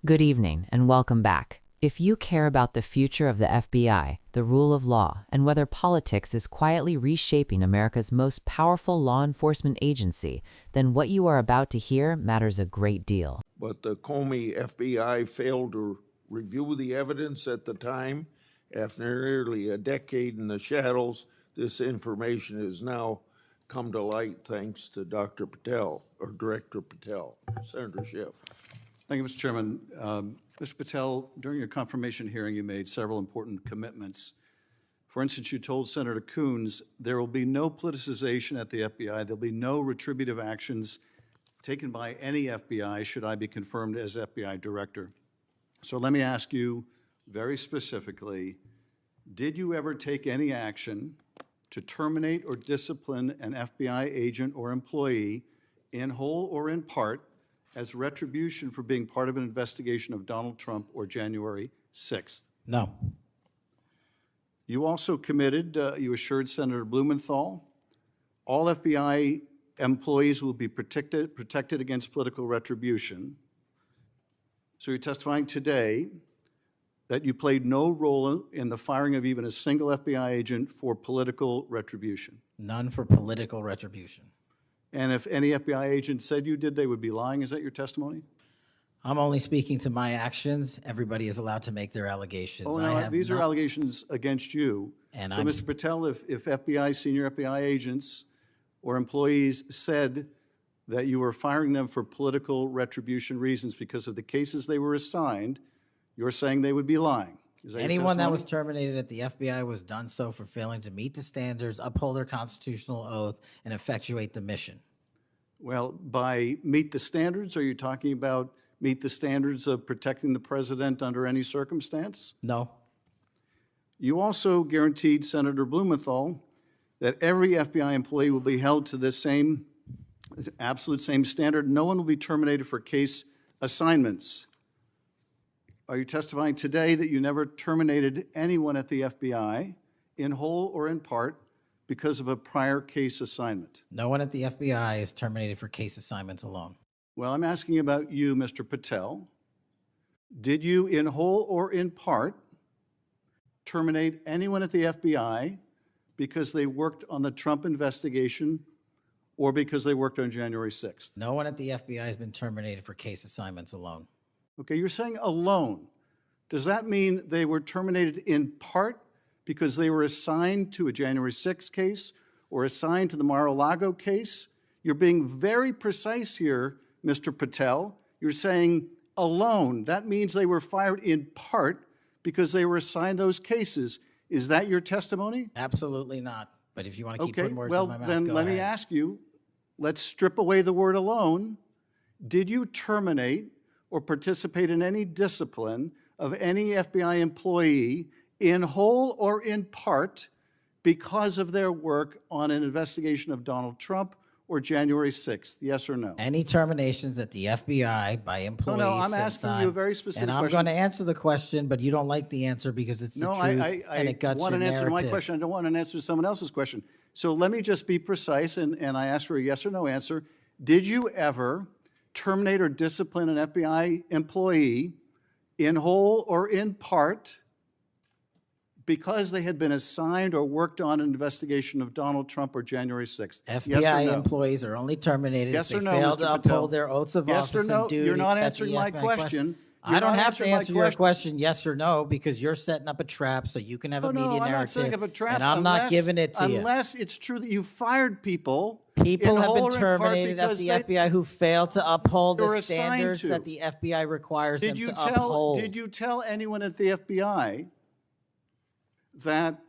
Good evening and welcome back. If you care about the future of the FBI, the rule of law, and whether politics is quietly reshaping America's most powerful law enforcement agency, then what you are about to hear matters a great deal. But the Comey FBI failed to review the evidence at the time. After nearly a decade in the shadows, this information has now come to light thanks to Dr. Patel, or Director Patel. Senator Schiff. Thank you, Mr. Chairman. Mr. Patel, during your confirmation hearing, you made several important commitments. For instance, you told Senator Coons there will be no politicization at the FBI. There'll be no retributive actions taken by any FBI should I be confirmed as FBI director. So let me ask you very specifically, did you ever take any action to terminate or discipline an FBI agent or employee in whole or in part as retribution for being part of an investigation of Donald Trump or January 6th? No. You also committed, you assured Senator Blumenthal, all FBI employees will be protected against political retribution. So you're testifying today that you played no role in the firing of even a single FBI agent for political retribution. None for political retribution. And if any FBI agent said you did, they would be lying. Is that your testimony? I'm only speaking to my actions. Everybody is allowed to make their allegations. Oh, no, these are allegations against you. And so, Mr. Patel, if FBI, senior FBI agents or employees said that you were firing them for political retribution reasons because of the cases they were assigned, you're saying they would be lying. Is that anyone that was terminated at the FBI was done so for failing to meet the standards, uphold their constitutional oath, and effectuate the mission. Well, by meet the standards, are you talking about meet the standards of protecting the president under any circumstance? No. You also guaranteed Senator Blumenthal that every FBI employee will be held to the same, absolute same standard. No one will be terminated for case assignments. Are you testifying today that you never terminated anyone at the FBI in whole or in part because of a prior case assignment? No one at the FBI is terminated for case assignments alone. Well, I'm asking about you, Mr. Patel. Did you, in whole or in part, terminate anyone at the FBI because they worked on the Trump investigation or because they worked on January 6th? No one at the FBI has been terminated for case assignments alone. Okay, you're saying alone. Does that mean they were terminated in part because they were assigned to a January 6th case or assigned to the Mar-a-Lago case? You're being very precise here, Mr. Patel. You're saying alone. That means they were fired in part because they were assigned those cases. Is that your testimony? Absolutely not. But if you want to keep putting words in my mouth, then go let ahead. me ask you, let's strip away the word alone. Did you terminate or participate in any discipline of any FBI employee in whole or in part because of their work on an investigation of Donald Trump or January 6th? Yes or no? Any terminations at the FBI by employees? No, I'm asking you a very specific question. And I'm going to answer the question, but you don't like the answer because it's the truth and it guts want your an answer to my narrative. question. I don't want an answer to someone else's question. So let me just be precise, and I ask for a yes or no answer. Did you ever terminate or discipline an FBI employee in whole or in part because they had been assigned or worked on an investigation of Donald Trump or January 6th? FBI yes or no? employees are only terminated Yes if or they no, fail Mr. to Patel? uphold their oaths of Yes or office no? and duty. You're not at the answering my FBI question. I don't have to my answer your question yes or no because you're setting up a trap so you can have a media I'm narrative. not setting up a trap. And I'm not giving it to you. Unless it's true that you fired people. People in have whole been or in part terminated at because the they- FBI who failed to uphold they were the assigned standards to. that the FBI requires them to uphold. Did you tell anyone at the FBI that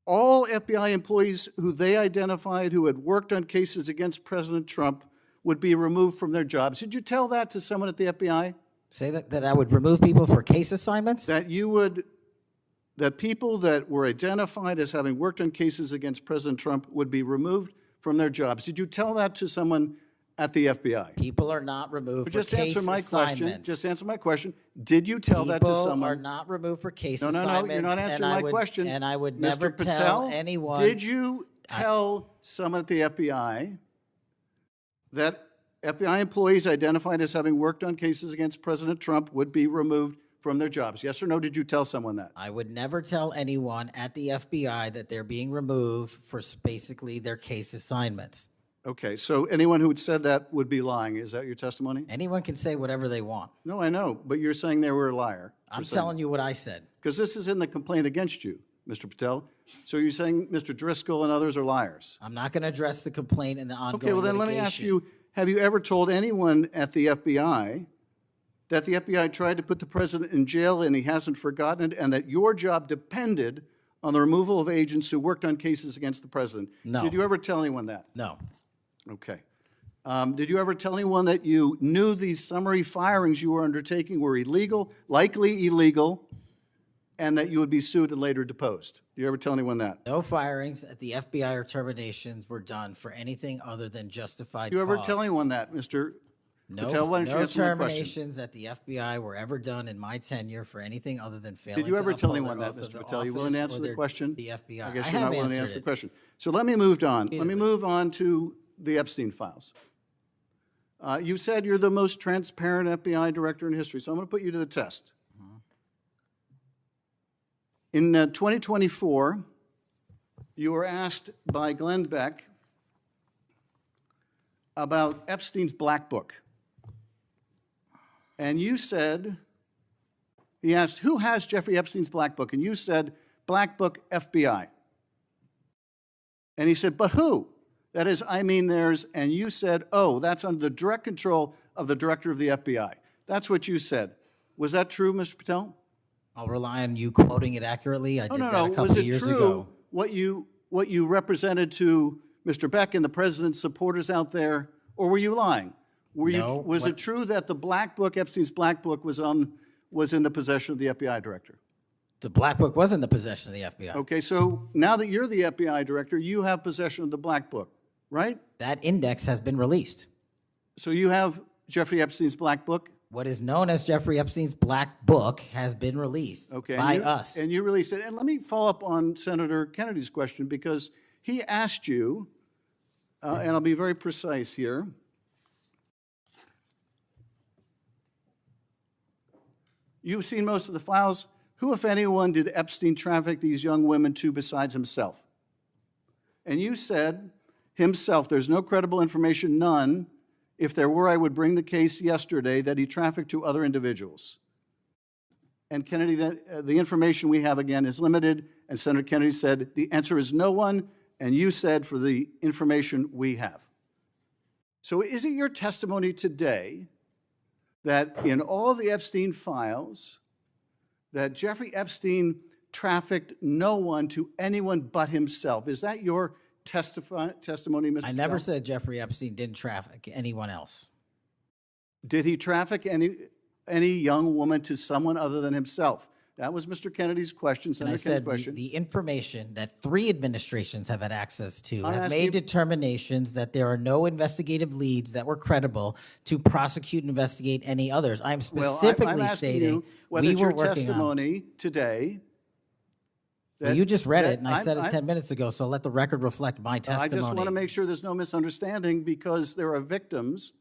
all FBI employees who they identified who had worked on cases against President Trump would be removed from their jobs? Did you tell that to someone at the FBI? Say that I would remove people for case assignments? That people that were identified as having worked on cases against President Trump would be removed from their jobs. Did you tell that to someone at the FBI? People are not removed But for just case answer my assignments. question. Just answer my question. Did you tell that to someone? People are not removed for case No, assignments. you're not answering my question. And I would Mr. never Patel, tell anyone. Did you tell someone at the FBI that FBI employees identified as having worked on cases against President Trump would be removed from their jobs. Yes or no, did you tell someone that? I would never tell anyone at the FBI that they're being removed for basically their case assignments. Okay, so anyone who had said that would be lying. Is that your testimony? Anyone can say whatever they want. No, I know, but you're saying they were a liar. I'm telling you what I said. Because this is in the complaint against you, Mr. Patel. So you're saying Mr. Driscoll and others are liars? I'm not going to address the complaint and the ongoing Okay, well then let me ask litigation. you, have you ever told anyone at the FBI that the FBI tried to put the president in jail and he hasn't forgotten it, and that your job depended on the removal of agents who worked on cases against the president? No. Did you ever tell anyone that? No. Okay. Did you ever tell anyone that you knew these summary firings you were undertaking were illegal, likely illegal, and that you would be sued and later deposed? Did you ever tell anyone that? No firings at the FBI or terminations were done for anything other than justified Did you ever cause. tell anyone that, Mr. No, Patel? Why don't you no answer my question? terminations at the FBI were ever done in my tenure for anything other than failing Did you ever to tell uphold anyone their that, oath of Mr. Patel? You willing to office answer or the question? The FBI. I guess I you're have not willing to answered answer the it. question. So let me move on. Let me Repeatedly. move on to the Epstein files. You said you're the most transparent FBI director in history, so I'm going to put you to the test. In 2024, you were asked by Glenn Beck about Epstein's Black Book. And you said, he asked, who has Jeffrey Epstein's Black Book? And you said, Black Book FBI. And he said, but who? That is, I mean theirs. And you said, oh, that's under the direct control of the director of the FBI. That's what you said. Was that true, Mr. Patel? I'll rely on you quoting it accurately. I did that a couple Was of it years true ago. what you represented to Mr. Beck and the president's supporters out there, or were you lying? No, Was it true that the Black Book, Epstein's Black Book, was in the possession of the FBI director? The Black Book was in the possession of the FBI. Okay, so now that you're the FBI director, you have possession of the Black Book, right? That index has been released. So you have Jeffrey Epstein's Black Book? What is known as Jeffrey Epstein's Black Book has been released by us. And you released it. And let me follow up on Senator Kennedy's question, because he asked you, and I'll be very precise here. You've seen most of the files. Who, if anyone, did Epstein traffic these young women to besides himself? And you said, himself. There's no credible information, none. If there were, I would bring the case yesterday that he trafficked to other individuals. And Kennedy, the information we have, again, is limited. And Senator Kennedy said, the answer is no one. And you said, for the information we have. So is it your testimony today that in all the Epstein files, that Jeffrey Epstein trafficked no one to anyone but himself? Is that your testimony, Mr. I never Patel? said Jeffrey Epstein didn't traffic anyone else. Did he traffic any young woman to someone other than himself? That was Mr. Kennedy's question, And I Senator Kennedy's said question. the information that 3 administrations have had access to I'm have asking made you- determinations that there are no investigative leads that were credible to prosecute and investigate any others. I'm Well, specifically I'm asking stating you whether we it's were your working on. testimony today. Well, you just read that it, and I said it I'm- 10 minutes ago, so let the record reflect my I testimony. just want to make sure there's no misunderstanding, because there are victims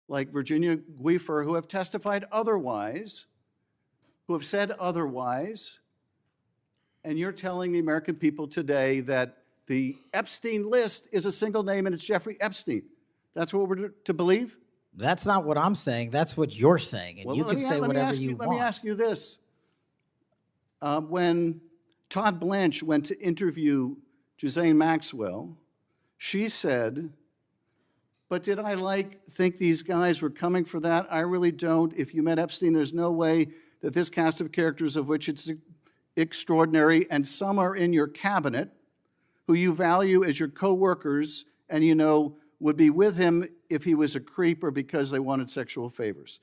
like Virginia Guifer who have testified otherwise, who have said otherwise, and you're telling the American people today that the Epstein list is a single name and it's Jeffrey Epstein. That's what we're to believe? That's not what I'm saying. That's what you're saying, and Well, you let can me- say let me whatever ask you Let want. me ask you this. When Todd Blanche went to interview Ghislaine Maxwell, she said, but did I think these guys were coming for that? I really don't. If you met Epstein, there's no way that this cast of characters, of which it's extraordinary, and some are in your cabinet, who you value as your co-workers, and you know would be with him if he was a creep or because they wanted sexual favors.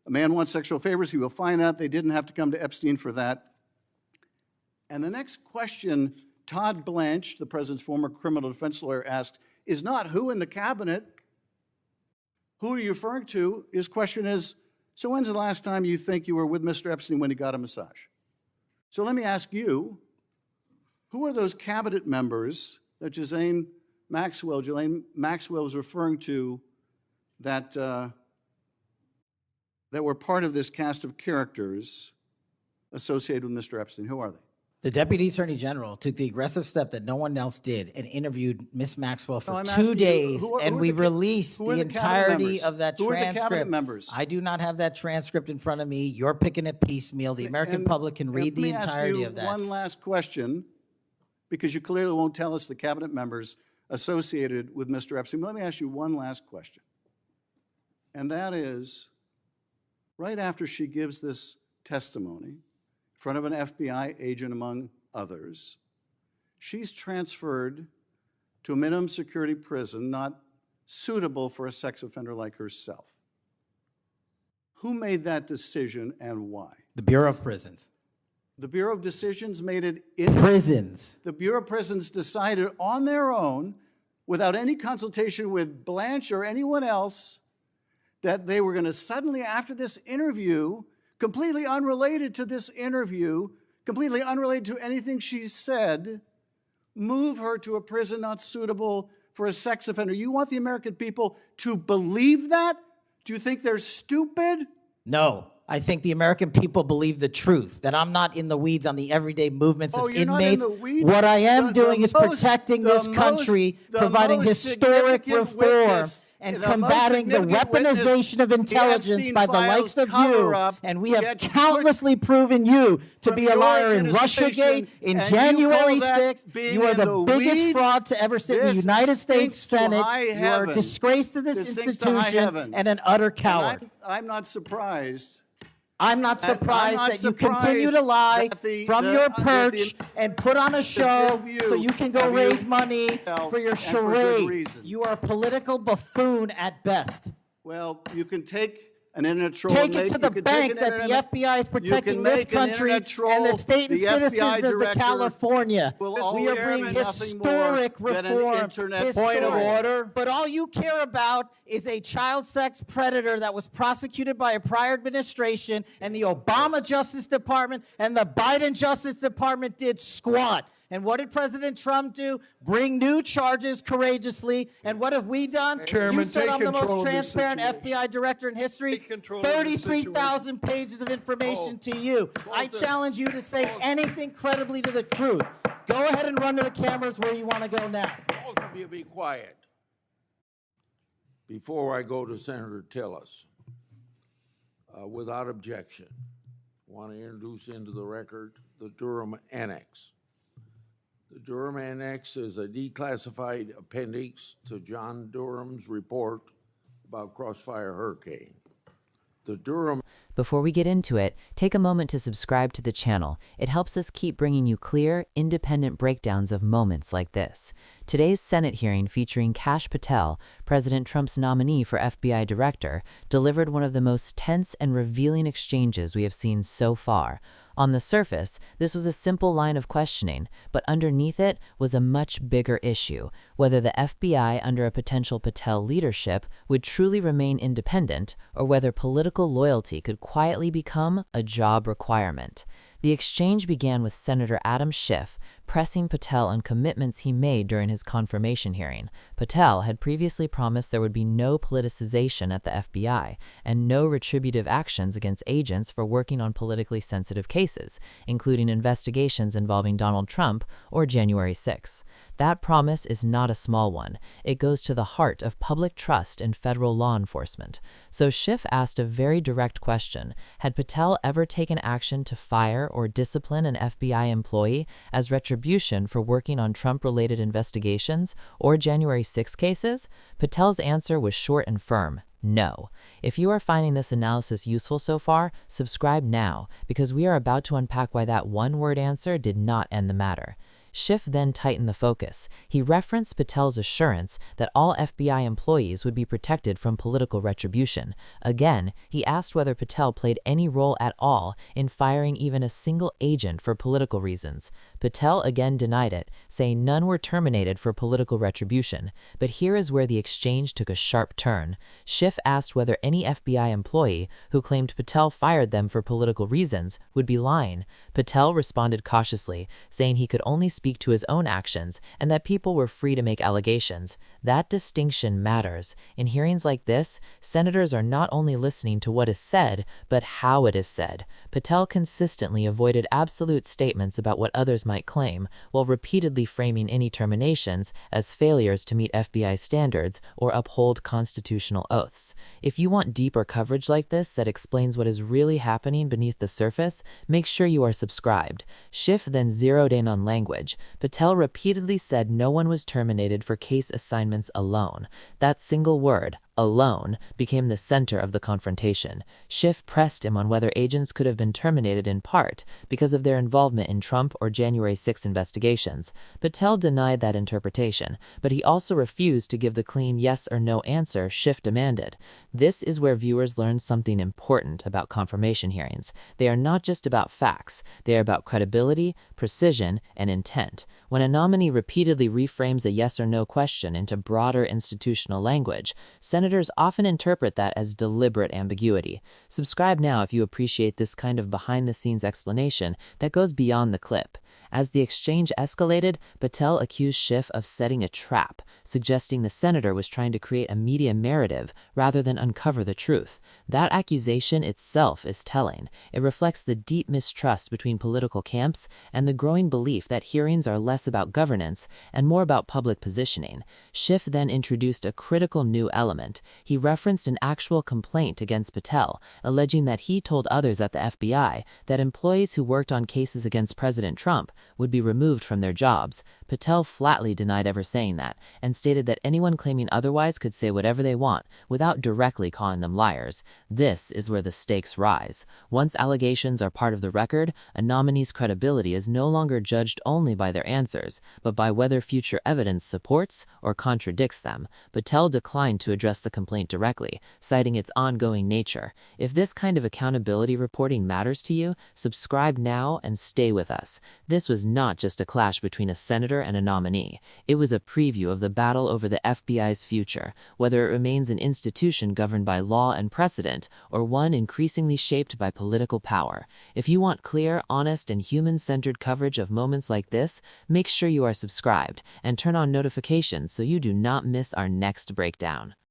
A man wants sexual favors, he will find that. They didn't have to come to Epstein for that. And the next question Todd Blanche, the president's former criminal defense lawyer, asked is not who in the cabinet, who are you referring to? His question is, so when's the last time you think you were with Mr. Epstein when he got a massage? So let me ask you, who are those cabinet members that Ghislaine Maxwell was referring to that, that were part of this cast of characters associated with Mr. Epstein? Who are they? The Deputy Attorney General took the aggressive step that no one else did and interviewed Miss Maxwell for I'm 2 asking you, days, who are and the we ca- released who are the the cabinet entirety members? of that Who are the transcript. cabinet members? I do not have that transcript in front of me. You're picking it piecemeal. The American And public can read the entirety of Let me that. ask you one last question, because you clearly won't tell us the cabinet members associated with Mr. Epstein. Let me ask you one last question. And that is, right after she gives this testimony in front of an FBI agent, among others, she's transferred to a minimum security prison not suitable for a sex offender like herself. Who made that decision and why? The Bureau of Prisons. The Bureau of Decisions made it in Prisons. the Bureau of Prisons decided on their own, without any consultation with Blanche or anyone else, that they were going to suddenly, after this interview, completely unrelated to this interview, completely unrelated to anything she said, move her to a prison not suitable for a sex offender. You want the American people to believe that? Do you think they're stupid? No. I think the American people believe the truth, that I'm not in the weeds on the everyday movements of You're not in inmates. the weeds? What I am doing is most- protecting this the country, most- the providing most historic significant reform, witness- and the most combating the significant witness, weaponization of the intelligence Epstein by the files likes of you. cover-up, And we have gets countlessly proven you to from be a your liar in administration, Russiagate, in and you January call that 6th. being You are in the the biggest weeds? fraud to ever sit in the This United States stinks to Senate. high You are a heaven. disgrace to this This stinks to high institution heaven. and an utter And coward. I'm not surprised. I'm not I'm surprised not that you continue surprised to lie that from your perch and put on a show two of you so you can go have raise you money for your and for good charade. reason. You are a political buffoon at best. Well, you can take an internet troll. Take and it to make- the you can bank take an that the internet- FBI is you protecting can this make an country internet troll, and the state and the FBI citizens of the director California. will We always are be bringing nothing more historic than an reform. internet Point of troll. order. But all you care about is a child sex predator that was prosecuted by a prior administration, and the Obama Justice Department and the Biden Justice Department did squat. And what did President Trump do? Bring new charges courageously. And what have we done? Chairman, You said take I'm the control most of this transparent situation. FBI director in history. Take control of this 33,000 pages of information to you. I challenge you to say anything credibly to the truth. Go ahead and run to the cameras where you want to go now. Both of you be quiet. Before I go to Senator Tillis, without objection, want to introduce into the record the Durham Annex. The Durham Annex is a declassified appendix to John Durham's report about Crossfire Hurricane. The Durham Before we get into it, take a moment to subscribe to the channel. It helps us keep bringing you clear, independent breakdowns of moments like this. Today's Senate hearing featuring Kash Patel, President Trump's nominee for FBI director, delivered one of the most tense and revealing exchanges we have seen so far. On the surface, this was a simple line of questioning, but underneath it was a much bigger issue: whether the FBI under a potential Patel leadership would truly remain independent, or whether political loyalty could quietly become a job requirement. The exchange began with Senator Adam Schiff pressing Patel on commitments he made during his confirmation hearing. Patel had previously promised there would be no politicization at the FBI and no retributive actions against agents for working on politically sensitive cases, including investigations involving Donald Trump or January 6. That promise is not a small one. It goes to the heart of public trust in federal law enforcement. So Schiff asked a very direct question: had Patel ever taken action to fire or discipline an FBI employee as retribution for working on Trump-related investigations or January 6 cases? Patel's answer was short and firm: no. If you are finding this analysis useful so far, subscribe now, because we are about to unpack why that one-word answer did not end the matter. Schiff then tightened the focus. He referenced Patel's assurance that all FBI employees would be protected from political retribution. Again, he asked whether Patel played any role at all in firing even a single agent for political reasons. Patel again denied it, saying none were terminated for political retribution. But here is where the exchange took a sharp turn. Schiff asked whether any FBI employee who claimed Patel fired them for political reasons would be lying. Patel responded cautiously, saying he could only speak speak to his own actions and that people were free to make allegations. That distinction matters. In hearings like this, senators are not only listening to what is said, but how it is said. Patel consistently avoided absolute statements about what others might claim, while repeatedly framing any terminations as failures to meet FBI standards or uphold constitutional oaths. If you want deeper coverage like this that explains what is really happening beneath the surface, make sure you are subscribed. Schiff then zeroed in on language. Patel repeatedly said no one was terminated for case assignments alone. That single word, alone, became the center of the confrontation. Schiff pressed him on whether agents could have been terminated in part because of their involvement in Trump or January 6 investigations. Patel denied that interpretation, but he also refused to give the clean yes or no answer Schiff demanded. This is where viewers learn something important about confirmation hearings. They are not just about facts. They are about credibility, precision, and intent. When a nominee repeatedly reframes a yes or no question into broader institutional language, senators often interpret that as deliberate ambiguity. Subscribe now if you appreciate this kind of behind-the-scenes explanation that goes beyond the clip. As the exchange escalated, Patel accused Schiff of setting a trap, suggesting the senator was trying to create a media narrative rather than uncover the truth. That accusation itself is telling. It reflects the deep mistrust between political camps and the growing belief that hearings are less about governance and more about public positioning. Schiff then introduced a critical new element. He referenced an actual complaint against Patel, alleging that he told others at the FBI that employees who worked on cases against President Trump would be removed from their jobs. Patel flatly denied ever saying that and stated that anyone claiming otherwise could say whatever they want without directly calling them liars. This is where the stakes rise. Once allegations are part of the record, a nominee's credibility is no longer judged only by their answers, but by whether future evidence supports or contradicts them. Patel declined to address the complaint directly, citing its ongoing nature. If this kind of accountability reporting matters to you, subscribe now and stay with us. This was not just a clash between a senator and a nominee. It was a preview of the battle over the FBI's future, whether it remains an institution governed by law and precedent or one increasingly shaped by political power. If you want clear, honest, and human-centered coverage of moments like this, make sure you are subscribed and turn on notifications so you do not miss our next breakdown.